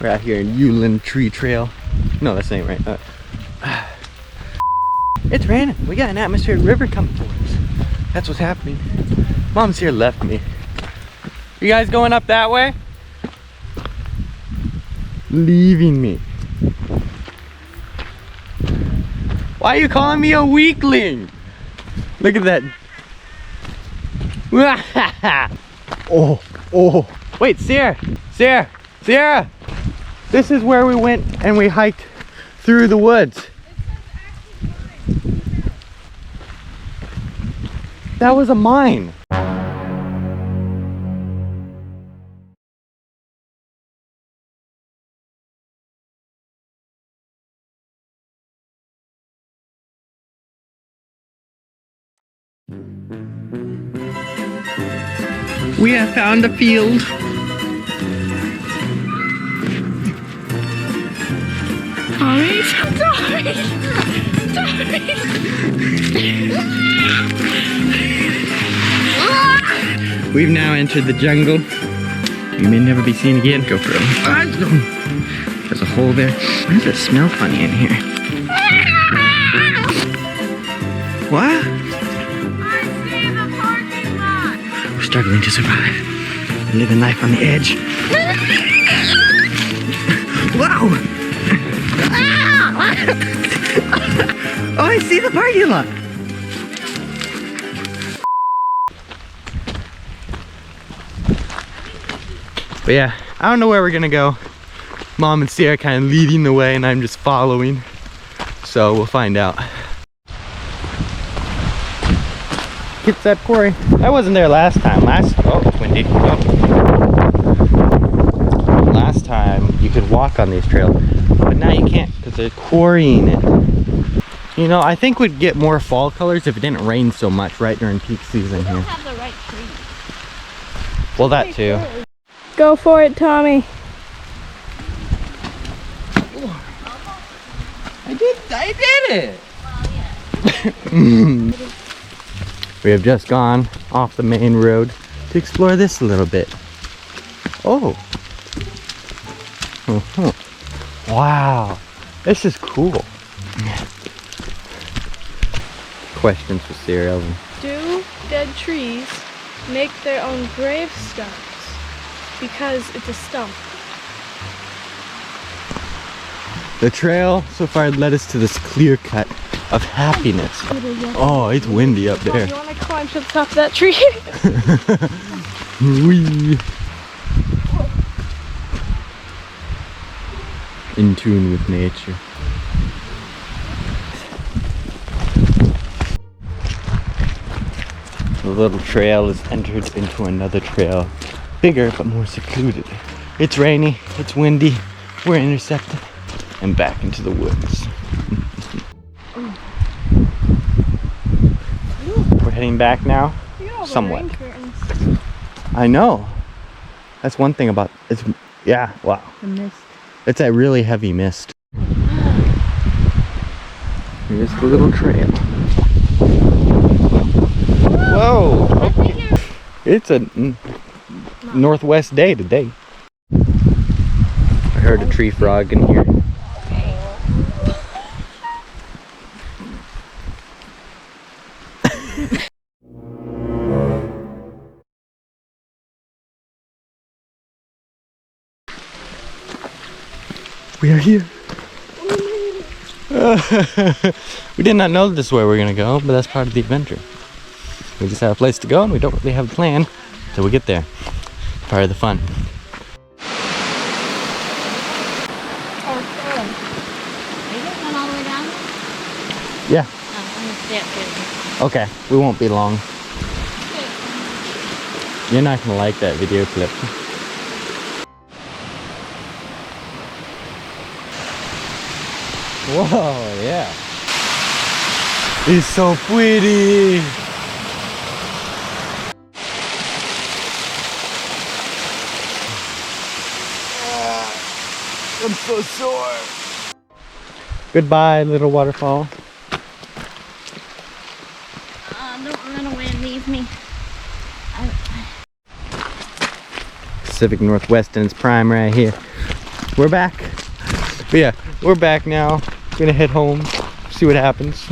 We're out here in Uland Tree Trail. No, that's not right. It's raining. We got an atmospheric river coming towards us. That's what's happening. Mom's here left me. You guys going up that way? Leaving me. Why are you calling me a weakling? Look at that. Oh. Wait, Sierra. This is where we went and we hiked through the woods. That was a mine. We have found a field. Tommy. We've now entered the jungle. You may never be seen again. Go for it. There's a hole there. Why does it smell funny in here? What? I see the parking lot. We're struggling to survive. Living life on the edge. Wow! Oh, I see the parking lot. But yeah, I don't know where we're gonna go. Mom and Sierra kind of leading the way and I'm just following. So we'll find out. Get that quarry. I wasn't there last time. Oh, it's windy. Oh. Last time you could walk on these trails, but now you can't because they're quarrying it. You know, I think we'd get more fall colors if it didn't rain so much right during peak season here. We don't have the right trees. Well, that too. Go for it, Tommy. I did it! We have just gone off the main road to explore this a little bit. Oh. Wow. This is cool. Questions for Sierra. Do dead trees make their own gravestones? Because it's a stump. The trail so far led us to this clear cut of happiness. Oh, it's windy up there. You want to climb to the top of that tree? Whee. In tune with nature. The little trail is entered into another trail. Bigger but more secluded. It's rainy, it's windy, we're intercepted, and back into the woods. We're heading back now. Somewhat. I know. That's one thing about it's. Yeah, wow. The mist. It's a really heavy mist. Here's the little trail. Whoa! Okay. It's a northwest day today. I heard a tree frog in here. We are here. We did not know this is where we're gonna go, but that's part of the adventure. We just have a place to go and we don't really have a plan until we get there. Part of the fun. Are you going all the way down? Yeah. I'm gonna stay up here. Okay. We won't be long. You're not gonna like that video clip. Whoa, yeah. It's so pretty. I'm so sore. Goodbye, little waterfall. Don't run away and leave me. Pacific Northwest in its prime right here. we're back. But yeah, we're back now. Gonna head home, see what happens.